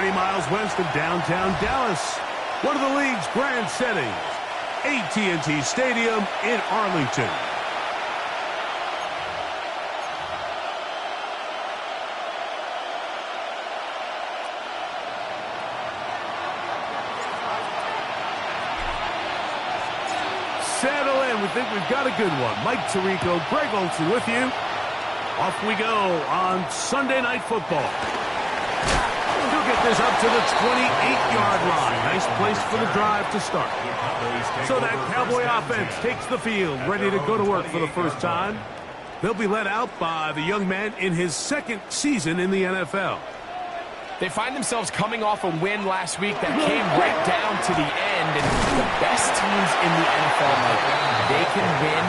20 miles west of downtown Dallas, one of the league's grand settings, AT&T Stadium in Arlington. Settle in. We think we've got a good one. Mike Tirico, Greg Olsen with you. Off we go on Sunday Night Football. He'll get this up to the 28-yard line. Nice place for the drive to start. So that Cowboy offense takes the field, ready to go to work for the first time. They'll be led out by the young man in his second season in the NFL. They find themselves coming off a win last week that came right down to the end. And the best teams in the NFL, Mike, they can win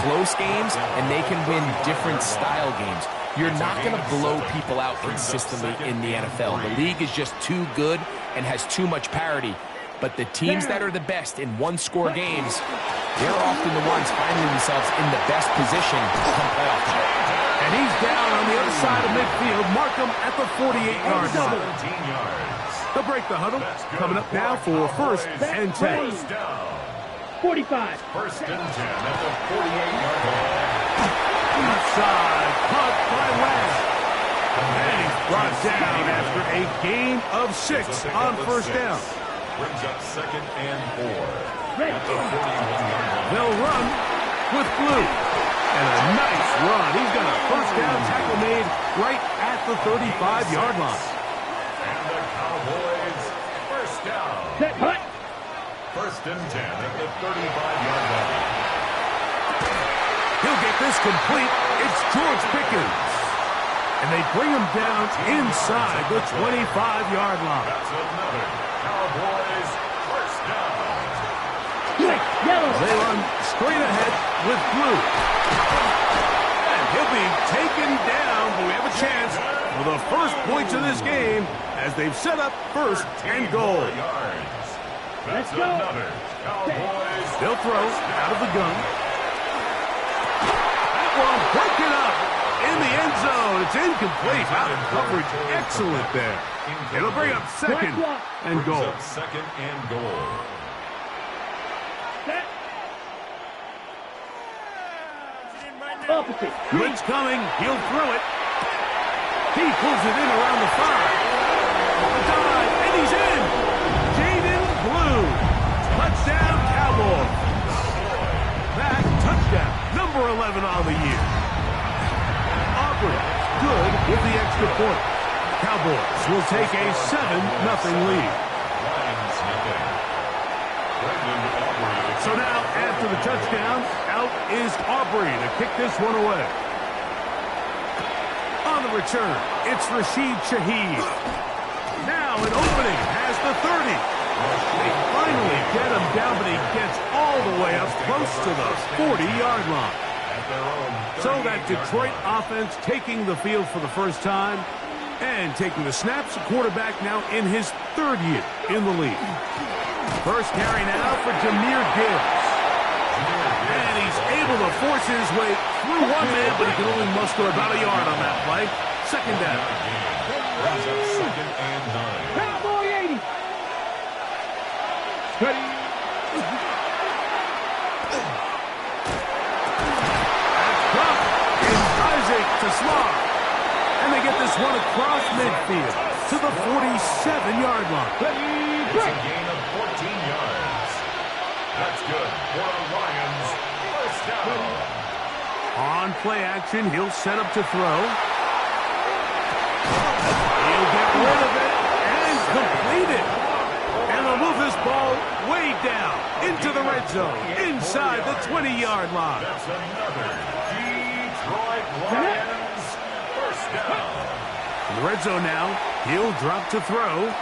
close games and they can win different style games. You're not going to blow people out consistently in the NFL. The league is just too good and has too much parity. But the teams that are the best in one-score games, they're often the ones finding themselves in the best position come playoff time. And he's down on the other side of midfield. Mark him at the 48-yard line. They'll break the huddle. Coming up now for first and 10. 45. First and 10 at the 48-yard line. Outside, caught by Lamb. And he's brought down after a gain of 6 on first down. Brings up second and 4 at the 41-yard line. They'll run with Blue. And a nice run. He's got a first down tackle made right at the 35-yard line. And the Cowboys first down. Set, hut. First and 10 at the 35-yard line. He'll get this complete. It's George Pickens. And they bring him down inside the 25-yard line. That's another Cowboys first down. Yellow. They run straight ahead with Blue. And he'll be taken down, but we have a chance for the first points of this game as they've set up first and goal. That's another Cowboys. They'll throw out of the gun. That one broken up in the end zone. It's incomplete. Out of coverage. Excellent there. It'll bring up second and goal. Second and goal. Set. Opposite. Blitz coming. He'll throw it. He pulls it in around the 5. The dive, and he's in. Jaden Blue. Touchdown, Cowboys. That touchdown, number 11 on the year. Aubrey, good with the extra point. Cowboys will take a 7-0 lead. So now, after the touchdown, out is Aubrey to kick this one away. On the return, it's Rashid Shaheed. Now an opening has the 30. They finally get him down, but he gets all the way up close to the 40-yard line. So that Detroit offense taking the field for the first time and taking the snaps. The quarterback now in his 3rd year in the league. First carry now for Jahmyr Gibbs. And he's able to force his way through one man, but he can only muster about a yard on that play. Second down. Second and 9. Cowboy 80. Ready. Isaac to Slaw. And they get this one across midfield to the 47-yard line. It's a gain of 14 yards. That's good for the Lions. First down. On play action, he'll set up to throw. He'll get rid of it and complete it. And they'll move this ball way down into the red zone, inside the 20-yard line. That's another Detroit Lions first down. In the red zone now, he'll drop to throw.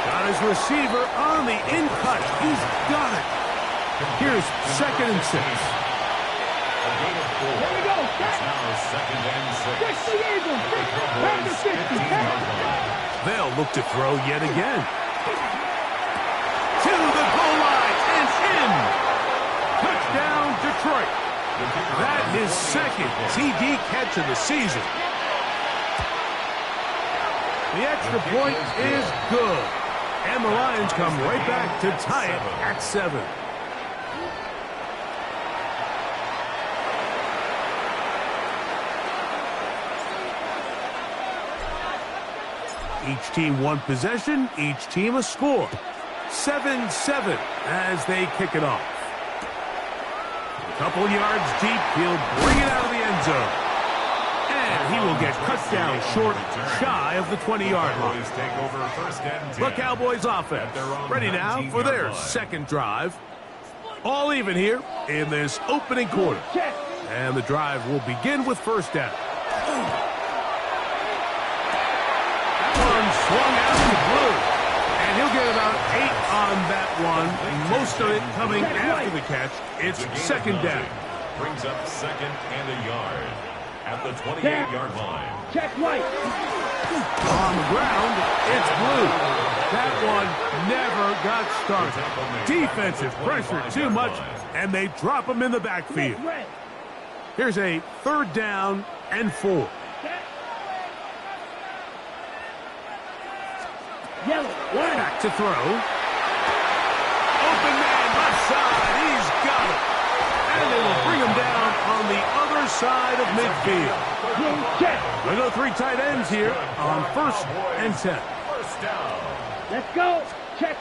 Got his receiver on the in-cut. He's got it. Here's second and 6. A gain of 4. There we go. It's now second and 6. 60 Eagles. Back to 60. They'll look to throw yet again. To the goal line and in. Touchdown, Detroit. That is second TD catch of the season. The extra point is good. And the Lions come right back to tie it at 7. Each team one possession, each team a score. 7-7 as they kick it off. A couple yards deep, he'll bring it out of the end zone. And he will get cut down short, shy of the 20-yard line. The Cowboys offense ready now for their second drive. All even here in this opening quarter. And the drive will begin with first down. Swung out to blue, and he'll get about 8 on that one. Most of it coming after the catch. It's second down. Brings up second and a yard at the 28-yard line. Check White. On the ground, it's blue. That one never got started. Defensive pressure too much, and they drop him in the backfield. Here's a third down and 4. Yellow, back to throw. Open man, left side. He's got it. And they will bring him down on the other side of midfield. We go 3 tight ends here on first and 10. First down. Let's go. Check.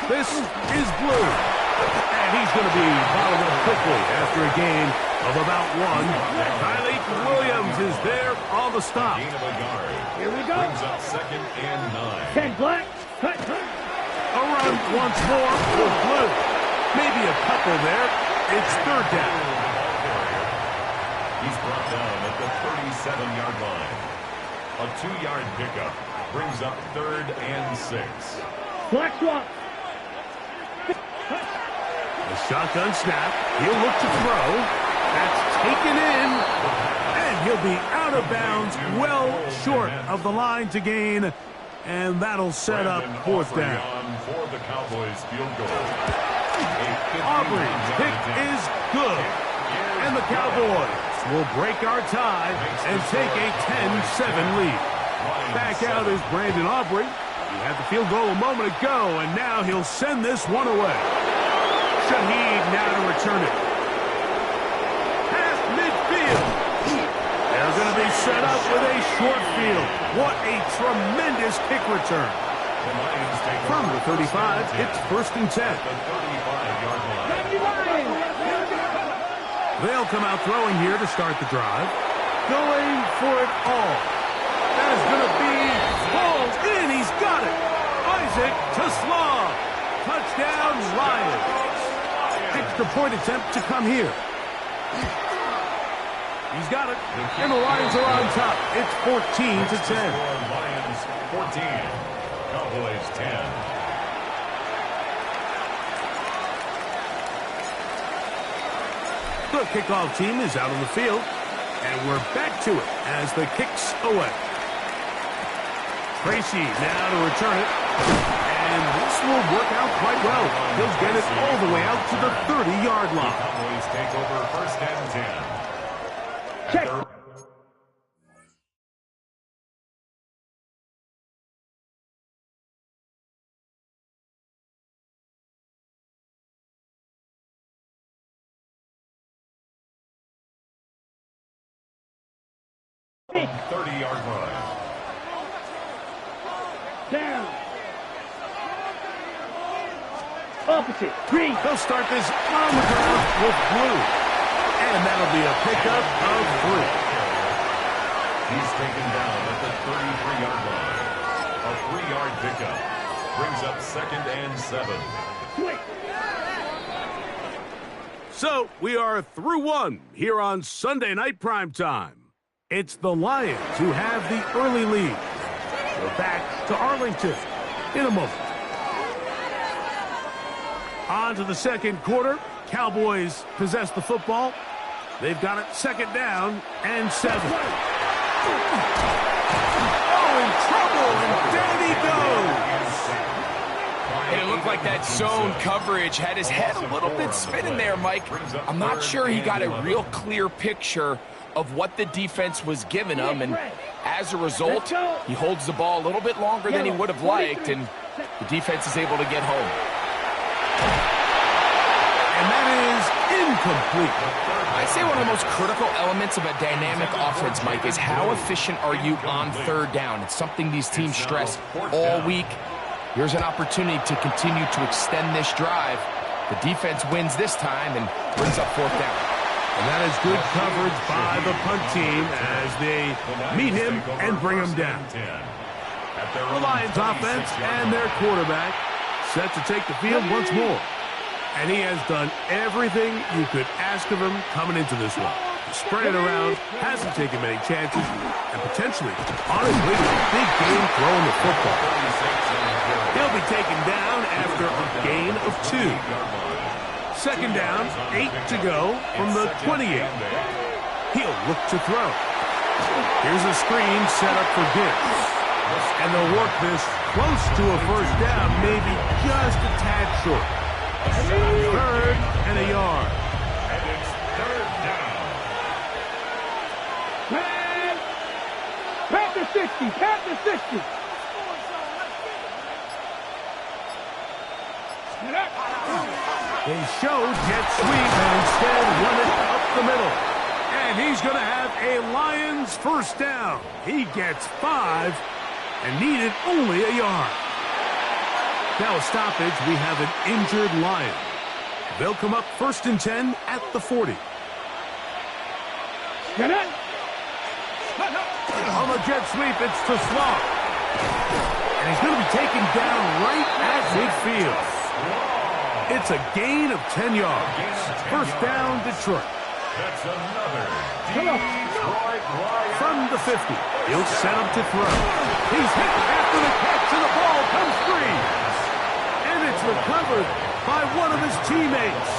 This is blue. And he's going to be followed up quickly after a gain of about 1. Tyleek Williams is there on the stop. Gain of a yard. Here we go. Brings up second and 9. 10 black. Cut. A run once more for blue. Maybe a couple there. It's third down. He's brought down at the 37-yard line. A 2-yard pickup brings up third and 6. Black swap. The shotgun snap. He'll look to throw. That's taken in. And he'll be out of bounds, well short of the line to gain. And that'll set up fourth down. For the Cowboys field goal. Aubrey's pick is good. And the Cowboys will break our tie and take a 10-7 lead. Back out is Brandon Aubrey. He had the field goal a moment ago, and now he'll send this one away. Shaheed now to return it. Past midfield. They're going to be set up with a short field. What a tremendous kick return. From the 35, it's first and 10. They'll come out throwing here to start the drive. Going for it all. That is going to be hauled in. He's got it. Isaac to Slaw. Touchdown, Lions. Extra point attempt to come here. He's got it. And the Lions are on top. It's 14-10. Lions 14. Cowboys 10. The kickoff team is out on the field, and we're back to it as the kick's away. Tracy now to return it, and this will work out quite well. He'll get it all the way out to the 30-yard line. Cowboys take over first and 10. Check. From 30-yard line. Down. Opposite. Green. They'll start this on the ground with blue. And that'll be a pickup of 3. He's taken down at the 33-yard line. A 3-yard pickup brings up second and 7. Quick. So we are through one here on Sunday Night Primetime. It's the Lions who have the early lead. We're back to Arlington in a moment. On to the second quarter. Cowboys possess the football. They've got it second down and 7. Oh, in trouble, and down he goes. And it looked like that zone coverage had his head a little bit spinning there, Mike. I'm not sure he got a real clear picture of what the defense was giving him, and As a result, he holds the ball a little bit longer than he would have liked, and the defense is able to get home. And that is incomplete. I'd say one of the most critical elements of a dynamic offense, Mike, is how efficient are you on third down. It's something these teams stress all week. Here's an opportunity to continue to extend this drive. The defense wins this time and brings up fourth down. And that is good coverage by the punt team as they meet him and bring him down. The Lions offense and their quarterback set to take the field once more. And he has done everything you could ask of him coming into this one. He spread it around, hasn't taken many chances, and potentially on his way to a big game throwing the football. He'll be taken down after a gain of 2. Second down, 8 to go from the 28. He'll look to throw. Here's a screen set up for Gibbs. And they'll work this close to a first down, maybe just a tad short. Third and a yard. And it's third down. Pat the 60, pat the 60. They showed jet sweep and instead run it up the middle. And he's going to have a Lions first down. He gets 5 and needed only a yard. Now a stoppage, we have an injured Lion. They'll come up 1st and 10 at the 40. On the jet sweep, it's to Slaw. And he's going to be taken down right at midfield. It's a gain of 10 yards. First down, Detroit. That's another Detroit Lions. From the 50, he'll set him to throw. He's hit after the catch, and the ball comes free. And it's recovered by one of his teammates.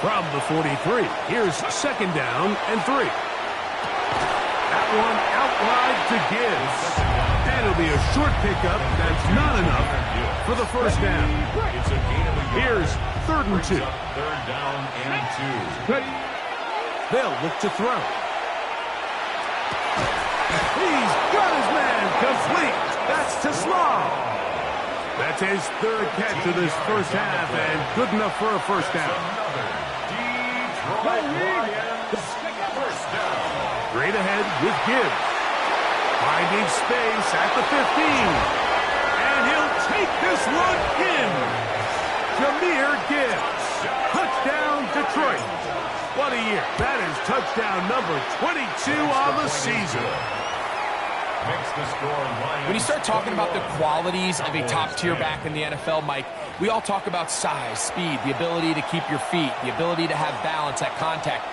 From the 43, here's second down and 3. That one out wide to Gibbs. And it'll be a short pickup. That's not enough for the first down. It's a gain of a yard. Here's 3rd and 2. Third down and 2. They'll look to throw. He's got his man complete. That's to Slaw. That's his 3rd catch of this first half and good enough for a first down. Another Detroit Lions first down. Straight ahead with Gibbs. Finding space at the 15. And he'll take this one in. Jahmyr Gibbs. Touchdown, Detroit. What a year. That is touchdown number 22 on the season. Makes the score Lions. When you start talking about the qualities of a top-tier back in the NFL, Mike, we all talk about size, speed, the ability to keep your feet, the ability to have balance at contact.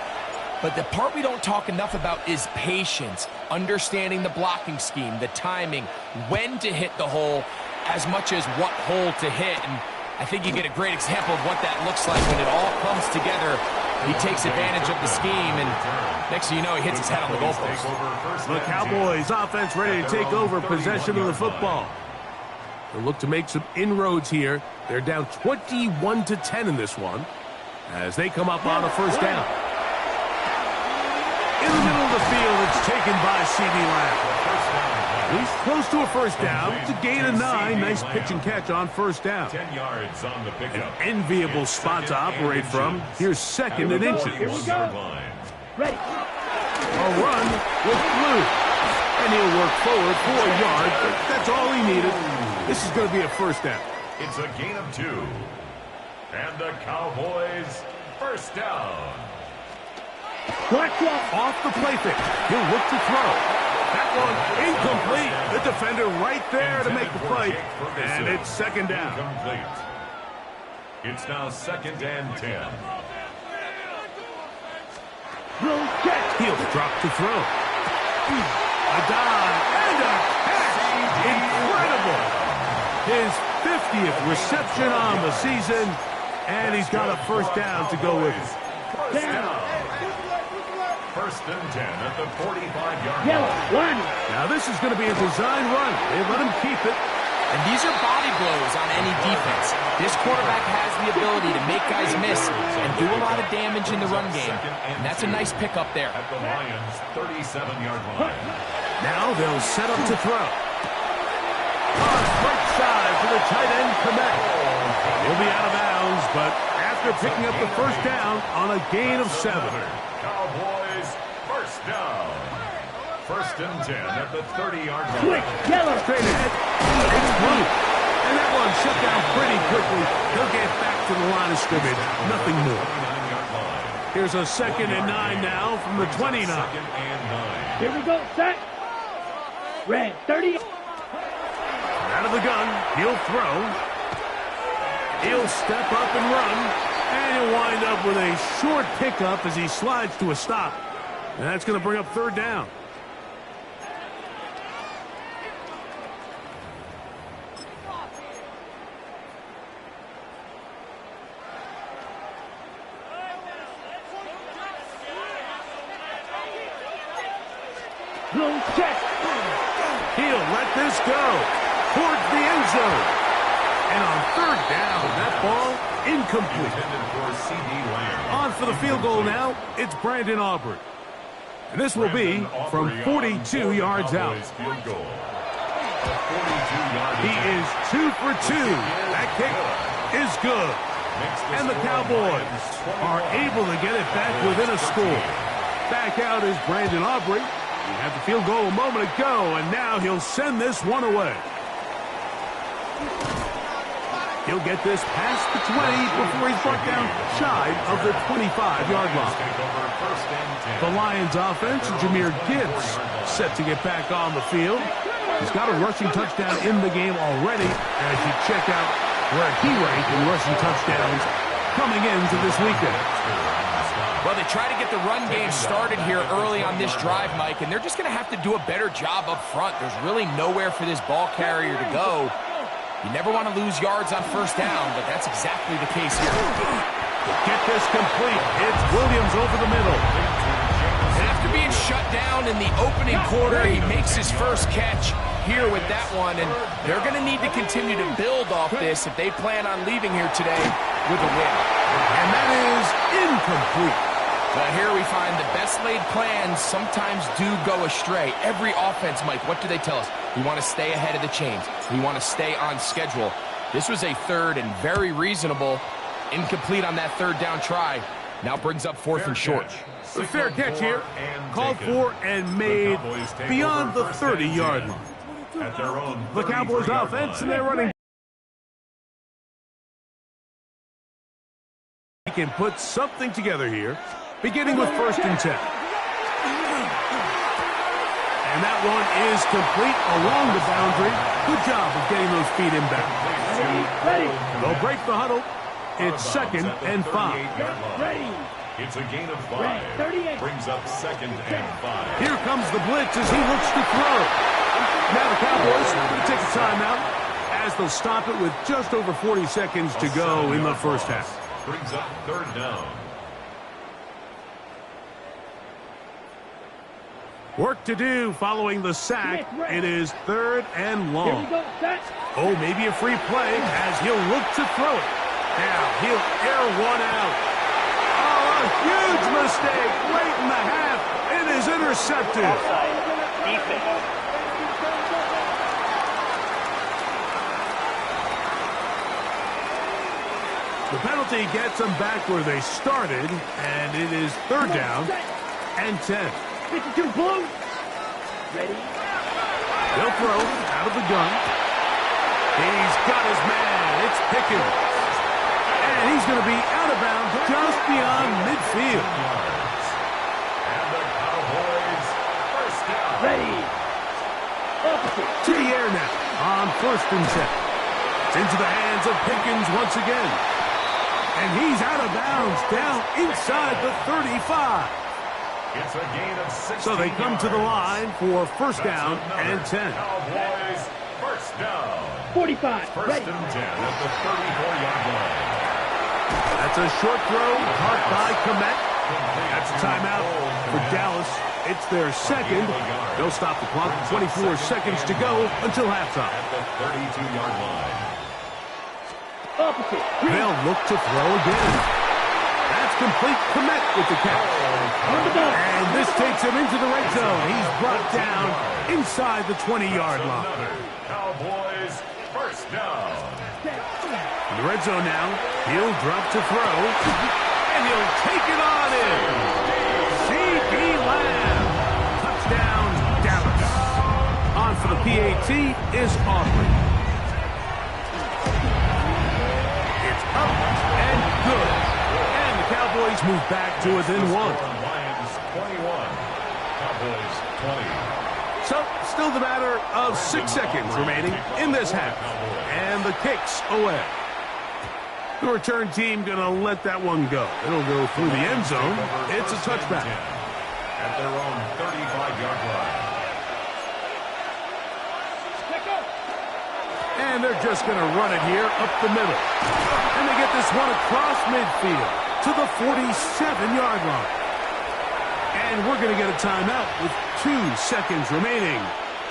But the part we don't talk enough about is patience, understanding the blocking scheme, the timing, when to hit the hole, as much as what hole to hit. And I think you get a great example of what that looks like when it all comes together. He takes advantage of the scheme, and next thing you know, he hits his head on the goalpost. The Cowboys offense ready to take over possession of the football. They'll look to make some inroads here. They're down 21-10 in this one as they come up on a first down. In the middle of the field, it's taken by C.D. Lamb. He's close to a first down to gain a 9. Nice pitch and catch on first down. 10 yards on the pickup. An enviable spot to operate from. Here's 2nd and inches. Here we go. Ready. A run with Blue. And he'll work forward for a yard, but that's all he needed. This is going to be a first down. It's a gain of 2. And the Cowboys first down. Off the play fake. He'll look to throw. That one incomplete. The defender right there to make the play. And it's second down. Incomplete. It's now 2nd and 10. He'll drop to throw. A dive and a catch. Incredible. His 50th reception on the season. And he's got a first down to go with it. First down. 1st and 10 at the 45-yard line. Yellow, one. Now this is going to be a design run. They let him keep it. And these are body blows on any defense. This quarterback has the ability to make guys miss and do a lot of damage in the run game. And that's a nice pickup there. At the Lions' 37-yard line. Now they'll set up to throw. Toss right side to the tight end, Komet. He'll be out of bounds, but after picking up the first down on a gain of 7. Cowboys, first down. First and 10 at the 30-yard line. Quick, yellow. Straight ahead. It's blue. And that one shut down pretty quickly. He'll get back to the line of scrimmage. Nothing more. 29-yard line. Here's a 2nd and 9 now from the 29. Second and 9. Here we go, set. Red, 30. Out of the gun. He'll throw. He'll step up and run. And he'll wind up with a short pickup as he slides to a stop. And that's going to bring up 3rd down. Blue check. He'll let this go towards the end zone. And on 3rd down, that ball incomplete. Intended for C.D. Lamb. On for the field goal now, it's Brandon Aubrey. And this will be from 42 yards out. Field goal. A 42-yard He is 2 for 2. That kick is good. And the Cowboys are able to get it back within a score. Back out is Brandon Aubrey. He had the field goal a moment ago, and now he'll send this one away. He'll get this past the 20 before he's brought down shy of the 25-yard line. The Lions offense, Jahmyr Gibbs, set to get back on the field. He's got a rushing touchdown in the game already as you check out where he ranked in rushing touchdowns coming into this weekend. Well, they try to get the run game started here early on this drive, Mike, and they're just going to have to do a better job up front. There's really nowhere for this ball carrier to go. You never want to lose yards on 1st down, but that's exactly the case here. Get this complete. It's Williams over the middle. And after being shut down in the opening quarter, he makes his first catch here with that one, and they're going to need to continue to build off this if they plan on leaving here today with a win. And that is incomplete. Well, here we find the best laid plans sometimes do go astray. Every offense, Mike, what do they tell us? We want to stay ahead of the chains. We want to stay on schedule. This was a 3rd and very reasonable. Incomplete on that 3rd down try. Now brings up 4th and short. The fair catch here, called for and made beyond the 30-yard line. At their own The Cowboys offense and they're running. He can put something together here, beginning with 1st and 10. And that one is complete along the boundary. Good job of getting those feet inbound. Ready. They'll break the huddle. It's 2nd and 5. Ready. It's a gain of 5. 38. Brings up 2nd and 5. Here comes the blitz as he looks to throw. Now the Cowboys going to take a timeout as they'll stop it with just over 40 seconds to go in the 1st half. Brings up 3rd down. Work to do following the sack. It is 3rd and Here we long. go, set. Oh, maybe a free play as he'll look to throw it. Now he'll air one out. Oh, a huge mistake late in the half. It is intercepted. The penalty gets them back where they started, and it is 3rd down and 10. 52 blue. Ready. They'll throw out of the gun. He's got his man. It's Pickens. And he's going to be out of bounds just beyond midfield. And the Cowboys, 1st down. Ready. Opposite. To the air now on 1st and 10. It's into the hands of Pickens once again. And he's out of bounds down inside the 35. It's a gain of 16 So they come to the yards. line for 1st down and 10. Cowboys, 1st down. 45. 1st Ready. and 10 at the 34-yard line. That's a short throw caught by Komet. That's a timeout for Dallas. It's their second. They'll stop the clock. 24 seconds to go until halftime. At the 32-yard line. Opposite. They'll look to throw again. That's complete. Commit with the catch. And this takes him into the red zone. He's brought down inside the 20-yard line. Another Cowboys first down. In the red zone now. He'll drop to throw. And he'll take it on in. C.D. Lamb. Touchdown, Dallas. On for the PAT is Aubrey. It's up and good. And the Cowboys move back to within one. Lions 21. Cowboys 20. So, still the matter of 6 seconds remaining in this half. And the kick's away. The return team going to let that one go. It'll go through the end zone. It's a touchback. At their own 35-yard line. And they're just going to run it here up the middle. And they get this one across midfield to the 47-yard line. And we're going to get a timeout with 2 seconds remaining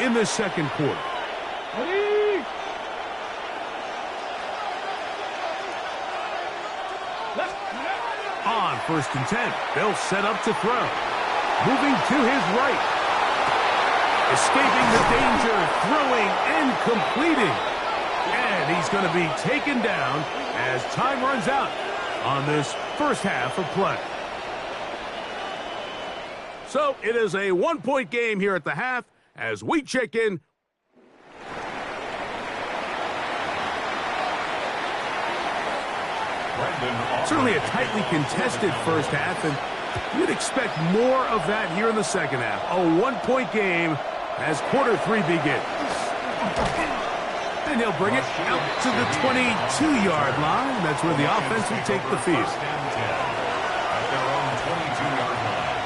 in the second quarter. Ready? On 1st and 10, they'll set up to throw. Moving to his right. Escaping the danger, throwing and completing. And he's going to be taken down as time runs out on this first half of play. So it is a 1-point game here at the half as we check in. Certainly a tightly contested first half, and you'd expect more of that here in the second half. A 1-point game as quarter 3 begins. And he'll bring it out to the 22-yard line. That's where the offense will take the field. At their own 22-yard line.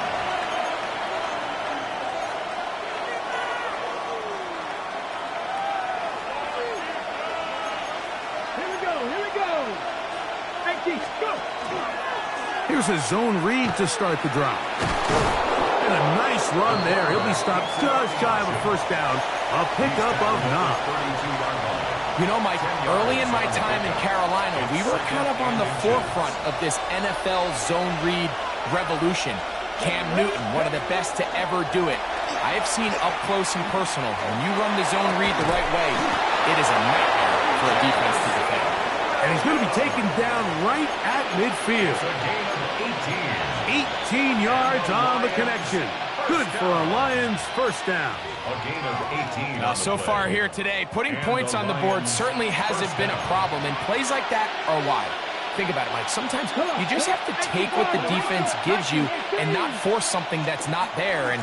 Here we go. Here we go. Go. Here's a zone read to start the drive. And a nice run there. He'll be stopped just shy of a first down. A pickup of 9. You know, Mike, early in my time in Carolina, we were kind of on the forefront of this NFL zone read revolution. Cam Newton, one of the best to ever do it. I have seen up close and personal, when you run the zone read the right way, it is a nightmare for a defense to defend. And he's going to be taken down right at midfield. A gain of 18. 18 yards on the connection. Good for a Lions first down. A gain of 18. So far here today, putting points on the board certainly hasn't been a problem, and plays like that are why. Think about it, Mike. Sometimes you just have to take what the defense gives you and not force something that's not there, and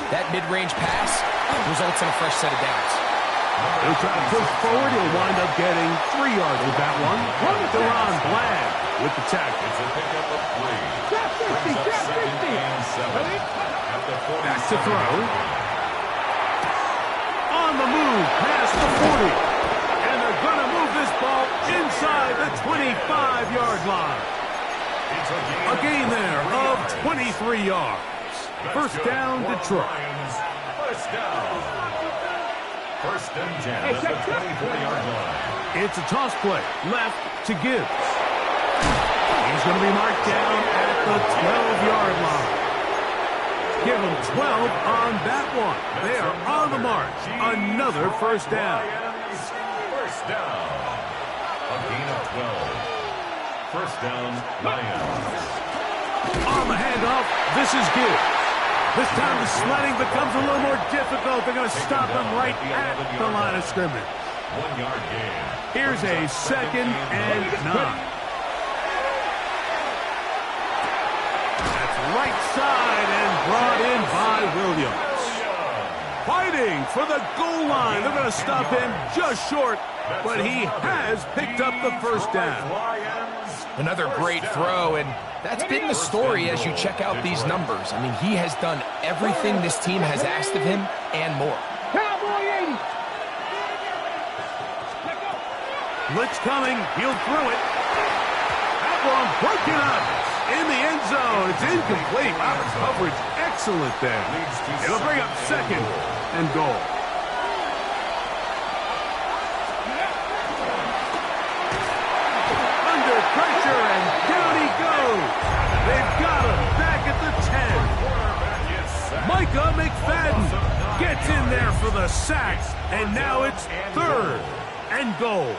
that mid-range pass results in a fresh set of downs. He'll try to push forward. He'll wind up getting 3 yards with that one. Deron Bland with the tackle. It's a pickup of 3. Drop 50. Drop 50. And 7. At the 40. Back to throw. On the move past the 40. And they're going to move this ball inside the 25-yard line. It's A gain there of 23 yards. First down, Detroit. First down. First and 10 at the 24-yard line. It's a toss play left to Gibbs. He's going to be marked down at the 12-yard line. Give him 12 on that one. They are on the march. Another first down. First down. A gain of 12. First down, Lions. On the handoff, this is Gibbs. This time the sledding becomes a little more difficult. They're going to stop him right at the line of scrimmage. 1 yard gain. Here's a 2nd and 9. That's right side and brought in by Williams. Fighting for the goal line. They're going to stop him just short, but he has picked up the first down. Another great throw, and that's been the story as you check out these numbers. I mean, he has done everything this team has asked of him and more. Cowboy 80. Blitz coming. He'll throw it. That one broken up in the end zone. It's incomplete. Wow, coverage excellent there. It'll bring up second and goal. Under pressure, and down he goes. They've got him back at the 10. Micah McFadden gets in there for the sack, and now it's third and goal.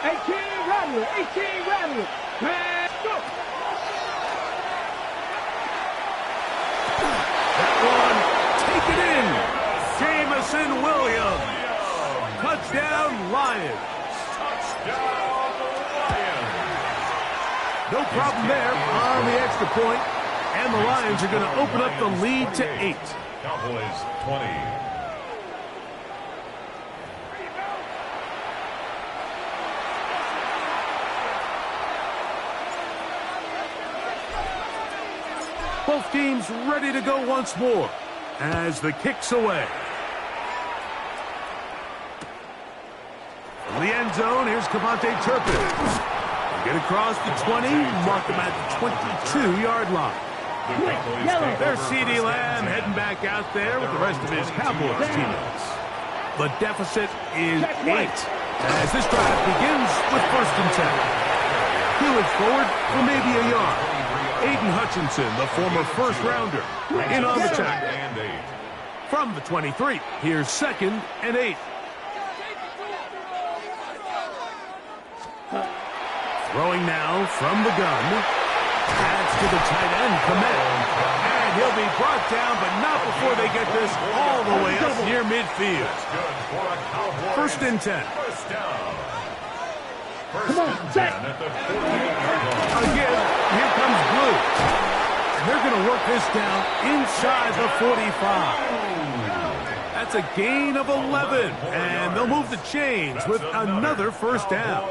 18 Rattler, 18 Rattler. Let's go. That one, take it in. Jamison Williams. Touchdown, Lions. No problem there on the extra point, and the Lions are going to open up the lead to 8. Cowboys 20. Both teams ready to go once more as the kick's away. From the end zone, here's Cavante Turpin. Get across the 20, mark him at the 22-yard line. There's C.D. Lamb heading back out there with the rest of his Cowboys teammates. The deficit is 8 as this drive begins with 1st and 10. Hewitt forward for maybe a yard. Aiden Hutchinson, the former first-rounder, in on the tackle. From the 23, here's 2nd and 8. Throwing now from the gun. Pass to the tight end, Komet. And he'll be brought down, but not before they get this all the way up near midfield. 1st and 10. Come on, set. Again, here comes Blue. And they're going to work this down inside the 45. That's a gain of 11. And they'll move the chains with another 1st down.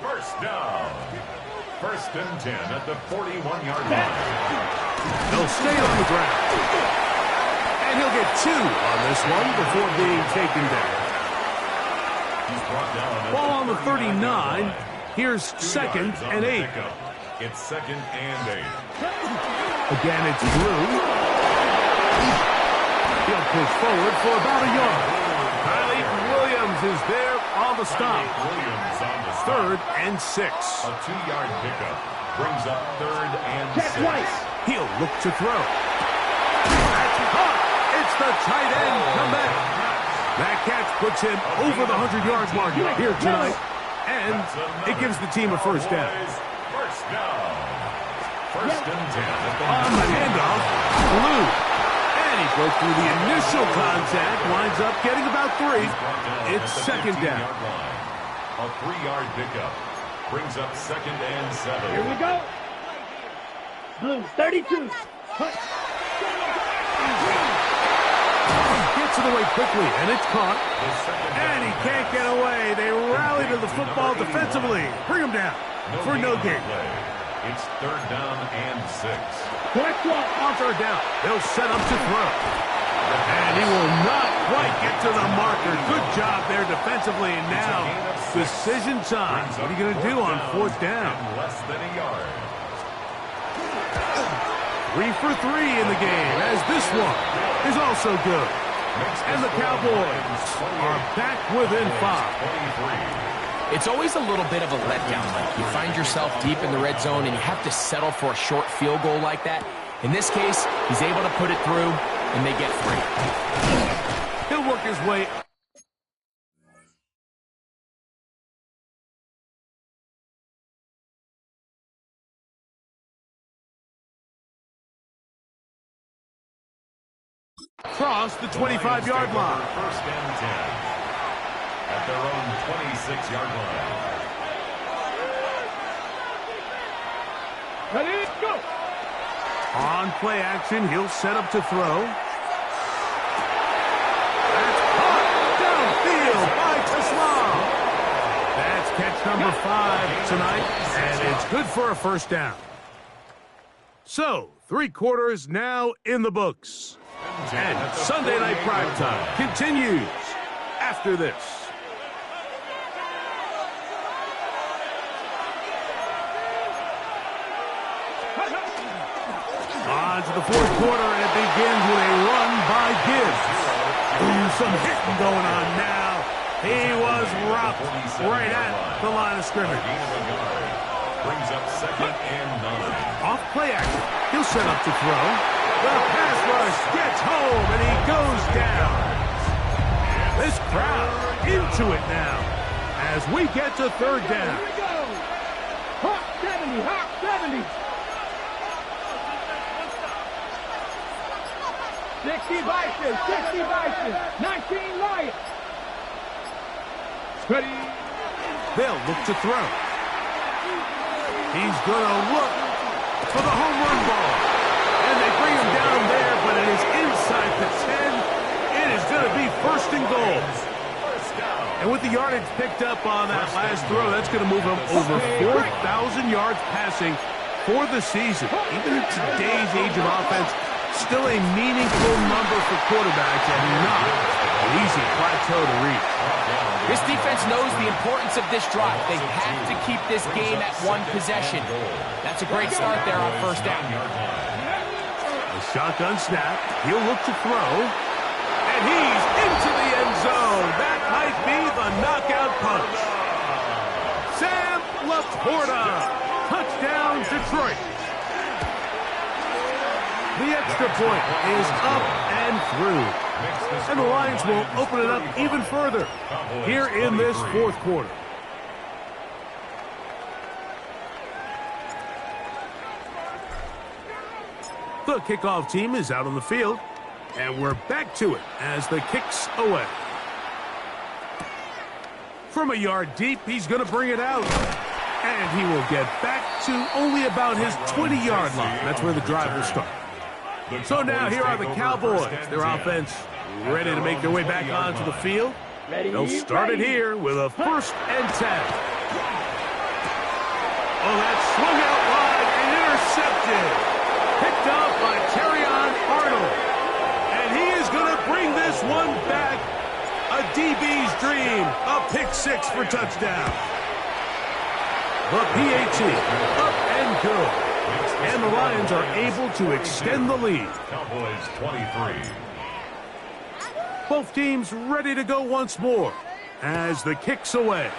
First down. 1st and 10 at the 41-yard line. They'll stay on the ground. And he'll get 2 on this one before being taken down. Ball on the 39. Here's 2nd and 8. It's 2nd and 8. Again, it's Blue. He'll push forward for about a yard. Kylie Williams is there on the stop. 3rd and 6. A 2-yard pickup brings up 3rd and 6. He'll look to throw. That's caught. It's the tight end, Komet. That catch puts him over the 100-yard mark here tonight, and it gives the team a 1st down. First down. 1st and 10. On the handoff, Blue. And he broke through the initial contact, winds up getting about 3. It's 2nd down. A 3-yard pickup brings up 2nd and 7. Here we go. Blue, 32. Gets it away quickly, and it's caught. And he can't get away. They rally to the football defensively. Bring him down for no gain. It's 3rd down and 6. On 3rd down, they'll set up to throw. And he will not quite get to the marker. Good job there defensively. And now, decision time. What are you going to do on 4th down? Less than a yard. 3 for 3 in the game, as this one is also good. And the Cowboys are back within 5. It's always a little bit of a letdown. Like you find yourself deep in the red zone and you have to settle for a short field goal like that. In this case, he's able to put it through, and they get 3. He'll work his way. Across the 25-yard line. 1st and 10 at their own 26-yard line. Ready, go. On play action, he'll set up to throw. That's caught downfield by Teslam. That's catch number 5 tonight, and it's good for a 1st down. So, 3 quarters now in the books. And Sunday Night Primetime continues after this. On to the fourth quarter, and it begins with a run by Gibbs. Ooh, some hitting going on now. He was rocked right at the line of scrimmage. Brings up 2nd and 9. Off play action. He'll set up to throw. The pass rush gets home, and he goes down. This crowd into it now as we get to third down. Here we go. Hot 70, hot 70. 60 Vikings, 60 Vikings, 19 Lions. Ready. They'll look to throw. He's going to look for the home run ball. And they bring him down there, but it is inside the 10. It is going to be 1st and goal. And with the yardage picked up on that last throw, that's going to move him over 4,000 yards passing for the season. Even in today's age of offense, still a meaningful number for quarterbacks and not an easy plateau to reach. This defense knows the importance of this drive. They have to keep this game at 1 possession. That's a great start there on 1st down. A shotgun snap. He'll look to throw. And he's into the end zone. That might be the knockout punch. Sam Laporta. Touchdown, Detroit. The extra point is up and through. And the Lions will open it up even further here in this 4th quarter. The kickoff team is out on the field, and we're back to it as the kick's away. From a yard deep, he's going to bring it out. And he will get back to only about his 20-yard line. That's where the drive will start. So now here are the Cowboys. Their offense ready to make their way back onto the field. They'll start it here with a 1st and 10. Oh, that's swung out wide and intercepted. Picked up by Terrion Arnold. And he is going to bring this one back. A DB's dream. A pick 6 for touchdown. The PAT up and good. And the Lions are able to extend the lead. Cowboys 23. Both teams ready to go once more as the kick's away.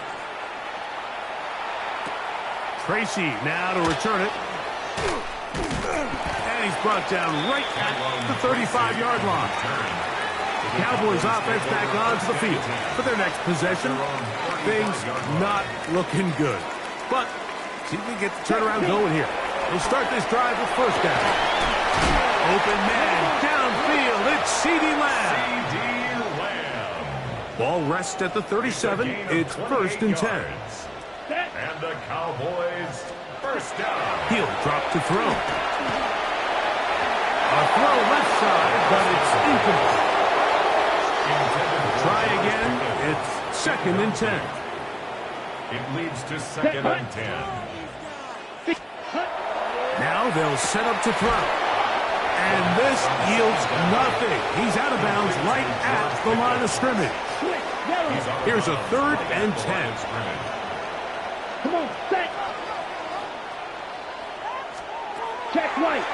Tracy now to return it. And he's brought down right at the 35-yard line. The Cowboys offense back onto the field for their next possession. Things not looking good. But see if we get the turnaround going here. We'll start this drive with 1st down. Open man downfield. It's CeeDee Lamb. Ball rests at the 37. It's 1st and 10. And the Cowboys 1st down. He'll drop to throw. A throw left side, but it's incomplete. Try again. It's 2nd and 10. It leads to 2nd and 10. Now they'll set up to throw. And this yields nothing. He's out of bounds right at the line of scrimmage. Here's a 3rd and 10. Come on, set. Check right.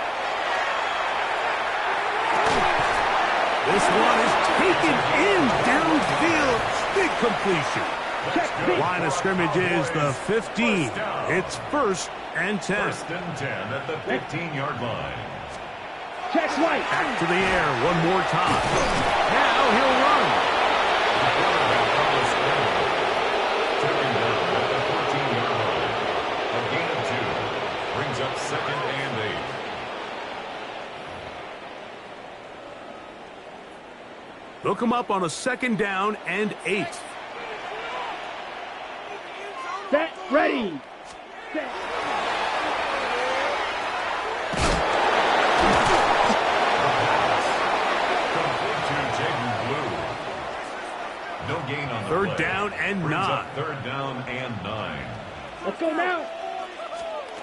This one is taken in downfield. Big completion. Line of scrimmage is the 15. It's 1st and 10. 1st and 10 at the 15-yard line. Check right. Back to the air one more time. Now he'll run. Second down at the 14-yard line. A gain of 2. Brings up 2nd and 8. They'll come up on a 2nd down and 8. Set, ready. Set. No gain on the 3rd play. down and Brings 9. up 3rd down and 9. Let's go now.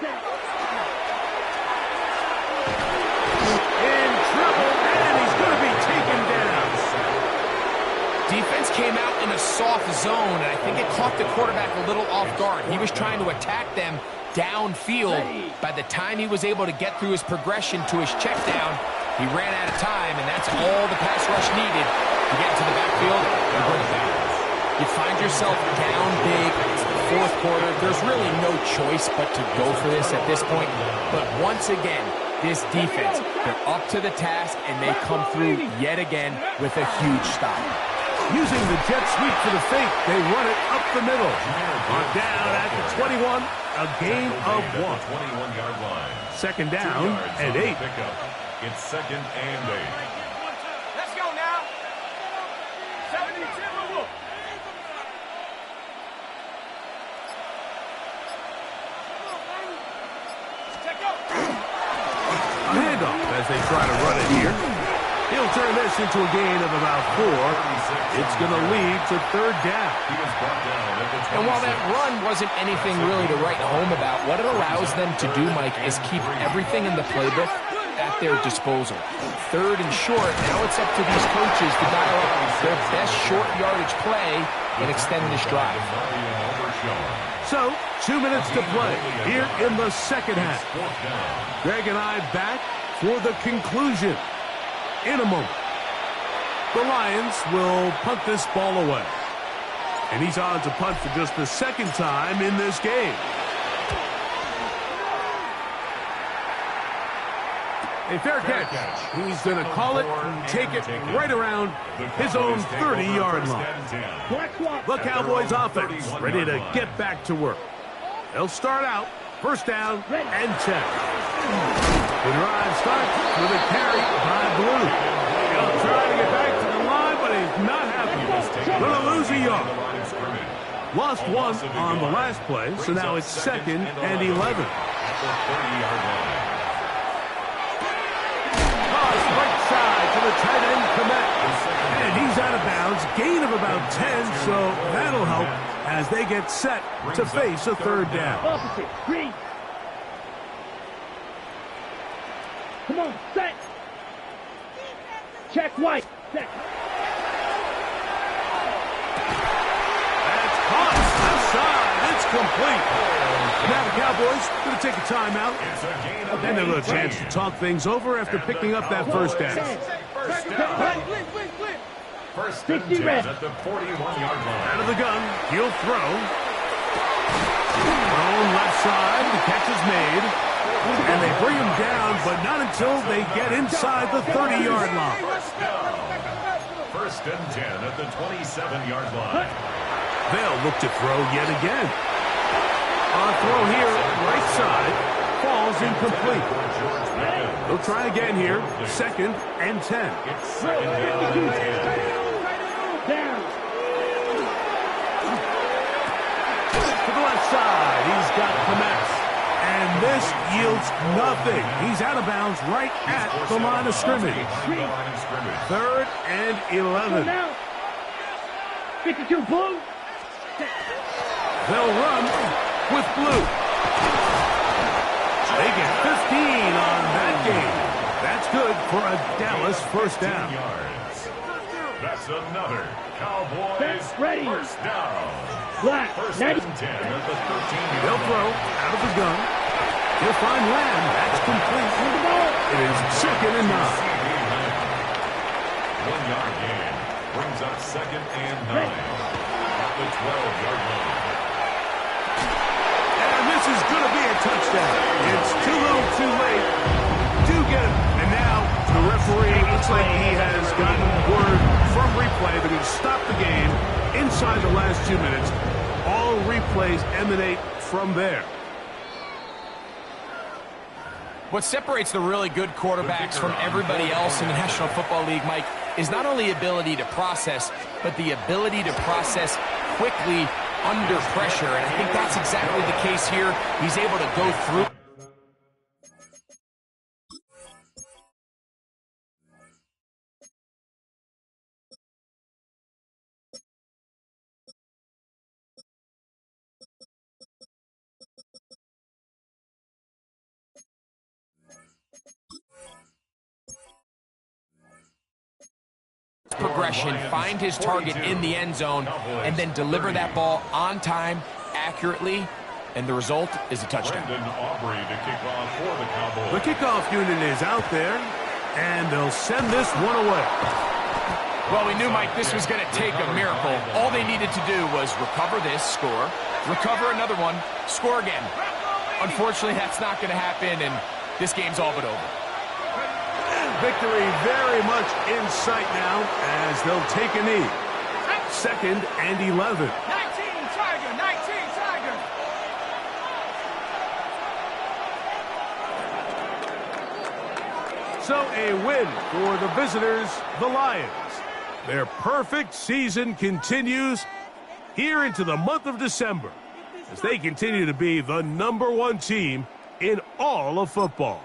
Set. In trouble, and he's going to be taken down. Defense came out in a soft zone, and I think it caught the quarterback a little off guard. He was trying to attack them downfield. By the time he was able to get through his progression to his check down, he ran out of time, and that's all the pass rush needed to get into the backfield and bring it back. You find yourself down big. It's the fourth quarter. There's really no choice but to go for this at this point. But once again, this defense, they're up to the task, and they come through yet again with a huge stop. Using the jet sweep for the fake, they run it up the middle. On down at the 21, a gain of 1. 21-yard line. Second down and 8. It's second and 8. Let's go now. 72. A handoff as they try to run it here. He'll turn this into a gain of about 4. It's going to lead to third down. And while that run wasn't anything really to write home about, what it allows them to do, Mike, is keep everything in the playbook at their disposal. Third and short, now it's up to these coaches to dial up their best short yardage play and extend this drive. So, 2 minutes to play here in the second half. Greg and I back for the conclusion in a moment. The Lions will punt this ball away. And he's on to punt for just the second time in this game. A fair catch. He's going to call it and take it right around his own 30-yard line. The Cowboys offense ready to get back to work. They'll start out first down and 10. The drive starts with a carry by Blue. He'll try to get back to the line, but he's not happy. Going to lose a yard. Lost 1 on the last play, so now it's second and 11. Right side to the tight end, Komet. And he's out of bounds. Gain of about 10, so that'll help as they get set to face a third down. Opposite. Green. Come on, set. Check white. Set. That's caught outside. It's complete. Now the Cowboys going to take a timeout. And they'll have a chance to talk things over after picking up that first down. First and 10 at the 41-yard line. Out of the gun, he'll throw. Thrown left side, the catch is made. And they bring him down, but not until they get inside the 30-yard line. First and 10 at the 27-yard line. They'll look to throw yet again. On throw here, right side, falls incomplete. They'll try again here, second and 10. It's second down and 10. Down. To the left side, he's got Komet. And this yields nothing. He's out of bounds right at the line of scrimmage. Third and 11. 52 Blue. They'll run with Blue. They get 15 on that game. That's good for a Dallas first down. That's another Cowboys ready. First down. Black. First and 10 at the 13-yard They'll throw out of the gun. He'll find Lamb. That's complete. It is second and 9. 1-yard gain brings up second and 9 at the 12-yard line. And this is going to be a touchdown. It's too little, too late. Do get it. And now the referee looks like he has gotten word from replay that he stopped the game inside the last 2 minutes. All replays emanate from there. What separates the really good quarterbacks from everybody else in the National Football League, Mike, is not only ability to process, but the ability to process quickly under pressure. And I think that's exactly the case here. He's able to go through. Progression, find his target in the end zone, and then deliver that ball on time, accurately, and the result is a touchdown. Brendan Aubrey to kick off for the Cowboys. The kickoff unit is out there, and they'll send this one away. Well, we knew, Mike, this was going to take a miracle. All they needed to do was recover this, score, recover another one, score again. Unfortunately, that's not going to happen, and this game's all but over. Victory very much in sight now as they'll take a knee. 2nd and 11. 19 Tiger, 19 Tiger. So a win for the visitors, the Lions. Their perfect season continues here into the month of December as they continue to be the #1 team in all of football.